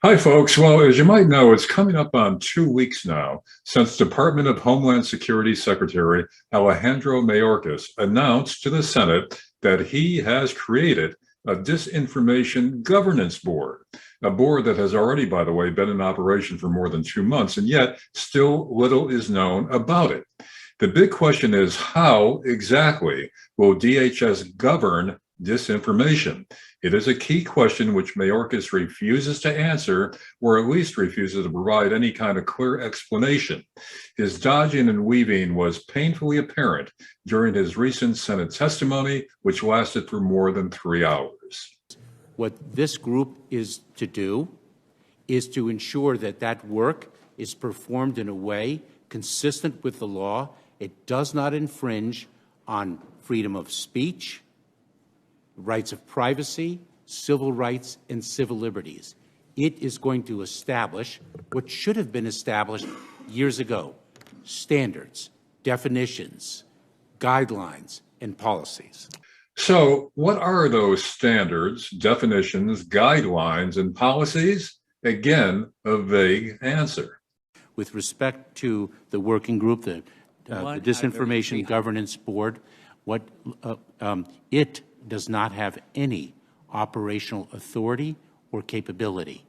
Hi, folks. Well, as you might know, it's coming up on 2 weeks now since Department of Homeland Security Secretary Alejandro Mayorkas announced to the Senate that he has created a Disinformation Governance Board, a board that has already, by the way, been in operation for more than 2 months, and yet still little is known about it. The big question is, how exactly will DHS govern disinformation? It is a key question which Mayorkas refuses to answer, or at least refuses to provide any kind of clear explanation. His dodging and weaving was painfully apparent during his recent Senate testimony, which lasted for more than 3 hours. What this group is to do is to ensure that that work is performed in a way consistent with the law. It does not infringe on freedom of speech, rights of privacy, civil rights, and civil liberties. It is going to establish what should have been established years ago: standards, definitions, guidelines, and policies. So, what are those standards, definitions, guidelines, and policies? Again, a vague answer. With respect to the working group, the Disinformation Governance Board, it does not have any operational authority or capability.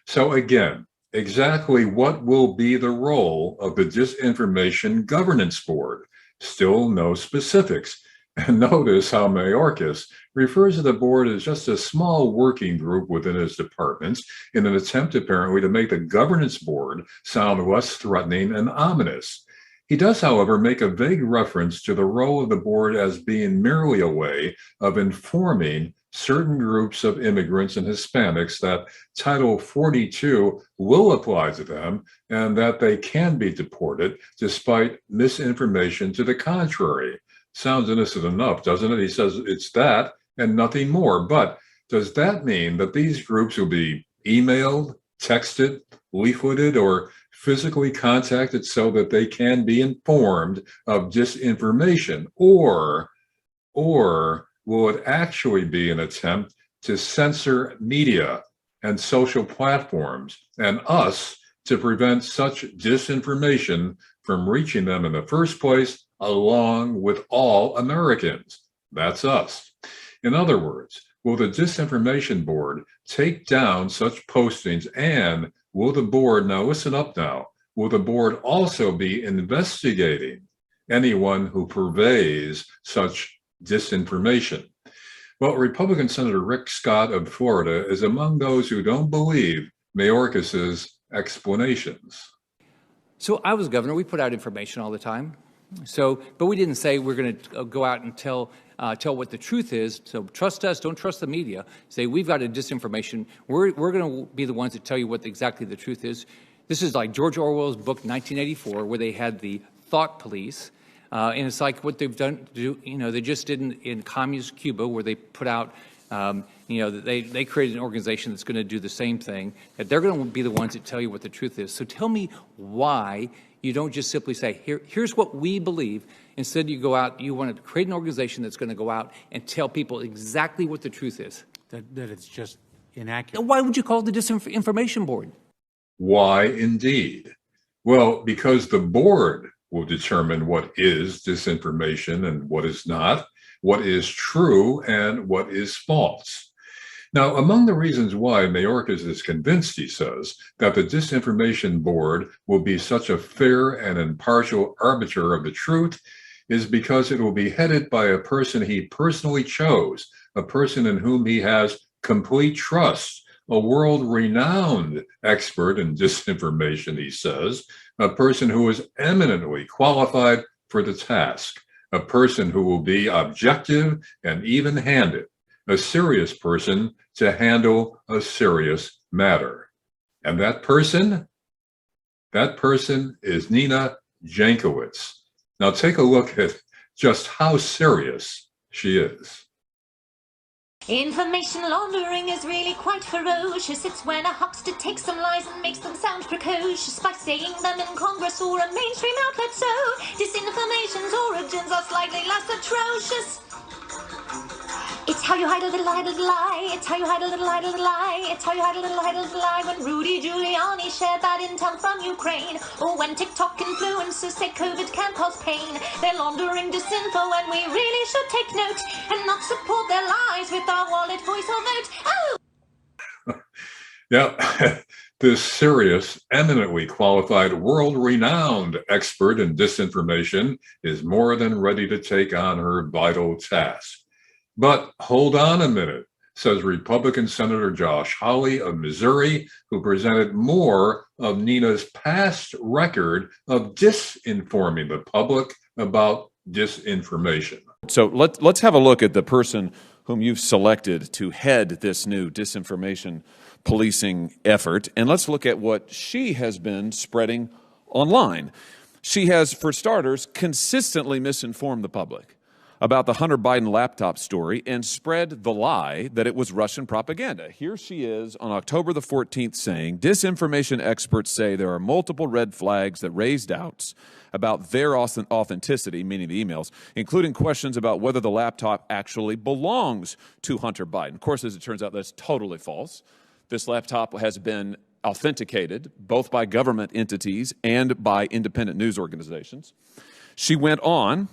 So again, exactly what will be the role of the Disinformation Governance Board? Still no specifics. And notice how Mayorkas refers to the board as just a small working group within his departments in an attempt apparently to make the governance board sound less threatening and ominous. He does, however, make a vague reference to the role of the board as being merely a way of informing certain groups of immigrants and Hispanics that Title 42 will apply to them and that they can be deported despite misinformation to the contrary. Sounds innocent enough, doesn't it? He says it's that and nothing more. But does that mean that these groups will be emailed, texted, leafleted, or physically contacted so that they can be informed of disinformation? Or will it actually be an attempt to censor media and social platforms and us to prevent such disinformation from reaching them in the first place, along with all Americans? That's us. In other words, will the Disinformation Board take down such postings, and will the board, now listen up now, will the board also be investigating anyone who purveys such disinformation? Well, Republican Senator Rick Scott of Florida is among those who don't believe Mayorkas's explanations. So I was governor. We put out information all the time. But we didn't say we're going to go out and tell what the truth is. So trust us, don't trust the media. Say we've got a disinformation. We're going to be the ones that tell you what exactly the truth is. This is like George Orwell's book 1984, where they had the thought police, and it's like what they've done. They just did in communist Cuba, where they put out. They created an organization that's going to do the same thing. That they're going to be the ones that tell you what the truth is. So tell me why you don't just simply say, here's what we believe. Instead, you go out, you want to create an organization that's going to go out and tell people exactly what the truth is. That it's just inaccurate. Why would you call it the Disinformation Board? Why indeed? Well, because the board will determine what is disinformation and what is not, what is true and what is false. Now, among the reasons why Mayorkas is convinced, he says, that the Disinformation Board will be such a fair and impartial arbiter of the truth is because it will be headed by a person he personally chose, a person in whom he has complete trust, a world-renowned expert in disinformation, he says, a person who is eminently qualified for the task, a person who will be objective and even-handed, a serious person to handle a serious matter. And that person is Nina Jankowitz. Now take a look at just how serious she is. Information laundering is really quite ferocious. It's when a huckster takes some lies and makes them sound precocious by saying them in Congress or a mainstream outlet. So disinformation's origins are slightly less atrocious. It's how you hide a little lie. It's how you hide a little lie. It's how you hide a little lie. When Rudy Giuliani shared bad intel from Ukraine, or when TikTok influencers say COVID can cause pain, they're laundering disinfo and we really should take note and not support their lies with our wallet, voice or vote. Oh! Yeah, this serious, eminently qualified, world-renowned expert in disinformation is more than ready to take on her vital task. But hold on a minute, says Republican Senator Josh Hawley of Missouri, who presented more of Nina's past record of disinforming the public about disinformation. So let's have a look at the person whom you've selected to head this new disinformation policing effort, and let's look at what she has been spreading online. She has, for starters, consistently misinformed the public about the Hunter Biden laptop story and spread the lie that it was Russian propaganda. Here she is on October the 14th saying, disinformation experts say there are multiple red flags that raise doubts about their authenticity, meaning the emails, including questions about whether the laptop actually belongs to Hunter Biden. Of course, as it turns out, that's totally false. This laptop has been authenticated both by government entities and by independent news organizations. She went on,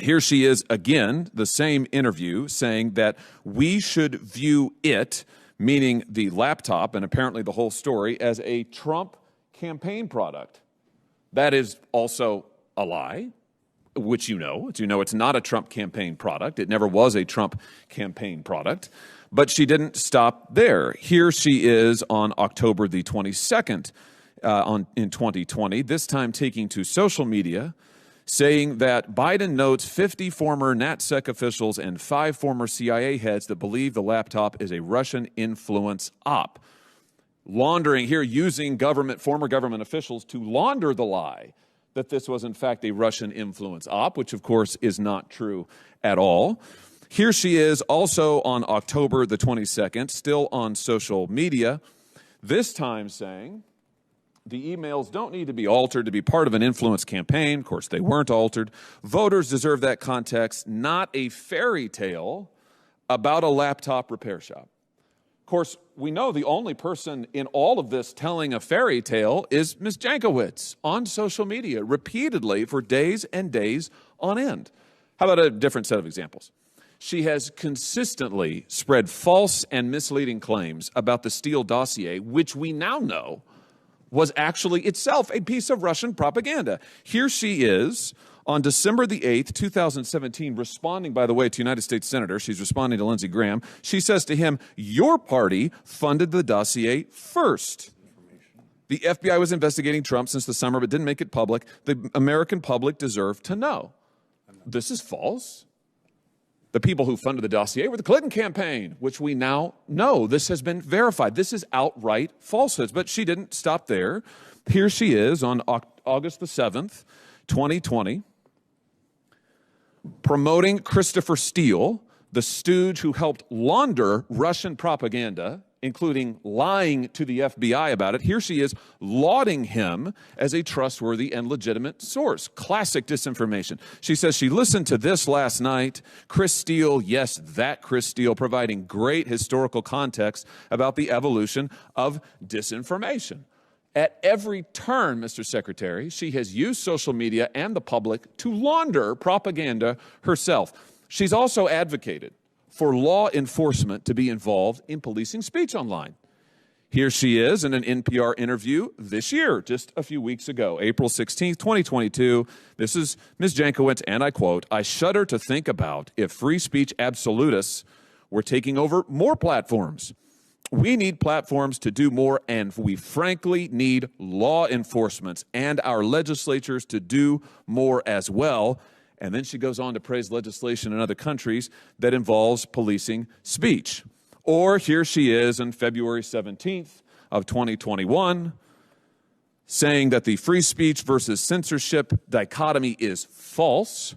here she is again, the same interview, saying that we should view it, meaning the laptop and apparently the whole story, as a Trump campaign product. That is also a lie, which you know. It's not a Trump campaign product. It never was a Trump campaign product. But she didn't stop there. Here she is on October the 22nd in 2020, this time taking to social media, saying that Biden notes 50 former NatSec officials and 5 former CIA heads that believe the laptop is a Russian influence op. Laundering here, using former government officials to launder the lie that this was in fact a Russian influence op, which of course is not true at all. Here she is also on October the 22nd, still on social media, this time saying the emails don't need to be altered to be part of an influence campaign. Of course, they weren't altered. Voters deserve that context, not a fairy tale about a laptop repair shop. Of course, we know the only person in all of this telling a fairy tale is Ms. Jankowitz on social media repeatedly for days and days on end. How about a different set of examples? She has consistently spread false and misleading claims about the Steele dossier, which we now know was actually itself a piece of Russian propaganda. Here she is on December the 8th, 2017, responding, by the way, to United States Senator. She's responding to Lindsey Graham. She says to him, your party funded the dossier first. The FBI was investigating Trump since the summer, but didn't make it public. The American public deserved to know. This is false. The people who funded the dossier were the Clinton campaign, which we now know. This has been verified. This is outright falsehoods. But she didn't stop there. Here she is on August the 7th, 2020, promoting Christopher Steele, the stooge who helped launder Russian propaganda, including lying to the FBI about it. Here she is lauding him as a trustworthy and legitimate source. Classic disinformation. She says she listened to this last night. Chris Steele, yes, that Chris Steele, providing great historical context about the evolution of disinformation. At every turn, Mr. Secretary, she has used social media and the public to launder propaganda herself. She's also advocated for law enforcement to be involved in policing speech online. Here she is in an NPR interview this year, just a few weeks ago, April 16th, 2022. This is Ms. Jankowitz, and I quote, I shudder to think about if free speech absolutists were taking over more platforms. We need platforms to do more, and we frankly need law enforcement and our legislatures to do more as well. And then she goes on to praise legislation in other countries that involves policing speech. Or here she is on February 17th of 2021, saying that the free speech versus censorship dichotomy is false,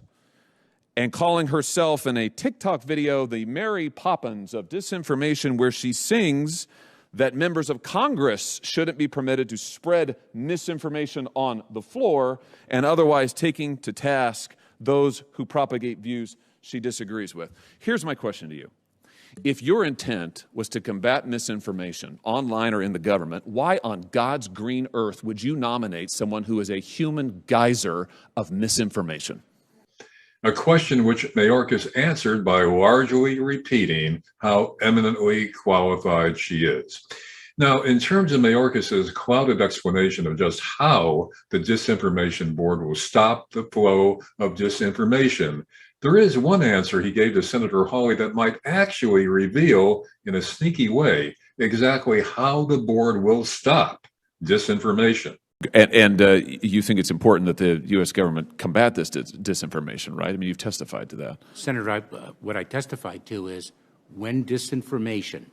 and calling herself in a TikTok video the Mary Poppins of disinformation, where she sings that members of Congress shouldn't be permitted to spread misinformation on the floor, and otherwise taking to task those who propagate views she disagrees with. Here's my question to you. If your intent was to combat misinformation online or in the government, why on God's green earth would you nominate someone who is a human geyser of misinformation? A question which Mayorkas answered by largely repeating how eminently qualified she is. Now, in terms of Mayorkas's clouded explanation of just how the Disinformation Board will stop the flow of disinformation, there is one answer he gave to Senator Hawley that might actually reveal, in a sneaky way, exactly how the board will stop disinformation. And you think it's important that the U.S. government combat this disinformation, right? I mean, you've testified to that. Senator, what I testified to is when disinformation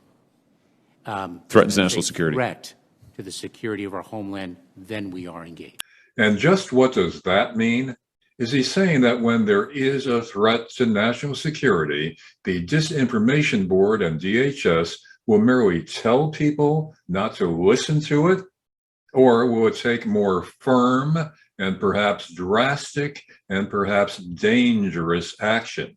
threatens national security, threat to the security of our homeland, then we are engaged. And just what does that mean? Is he saying that when there is a threat to national security, the Disinformation Board and DHS will merely tell people not to listen to it? Or will it take more firm and perhaps drastic and perhaps dangerous action?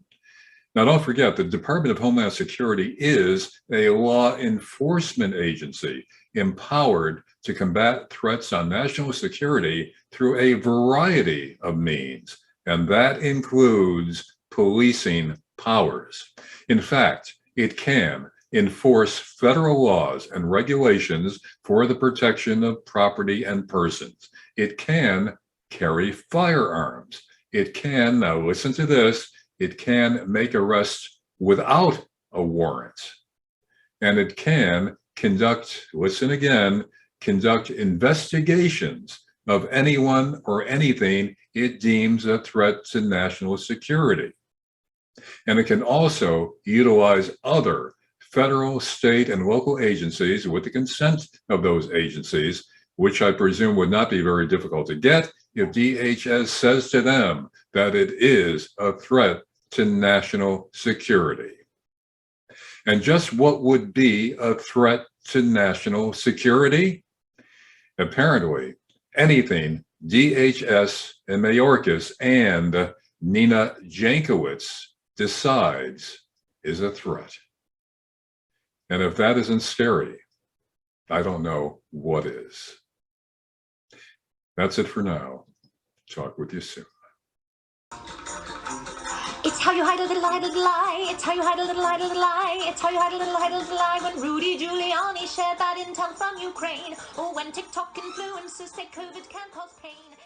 Now, don't forget, the Department of Homeland Security is a law enforcement agency empowered to combat threats on national security through a variety of means, and that includes policing powers. In fact, it can enforce federal laws and regulations for the protection of property and persons. It can carry firearms. It can, now listen to this, it can make arrests without a warrant. And it can conduct, listen again, conduct investigations of anyone or anything it deems a threat to national security. And it can also utilize other federal, state, and local agencies with the consent of those agencies, which I presume would not be very difficult to get if DHS says to them that it is a threat to national security. And just what would be a threat to national security? Apparently, anything DHS and Mayorkas and Nina Jankowitz decides is a threat. And if that isn't scary, I don't know what is. That's it for now. Talk with you soon. It's how you hide a little lie. It's how you hide a little lie. It's how you hide a little lie. When Rudy Giuliani shared that intel from Ukraine. Or when TikTok influencers say COVID can cause pain.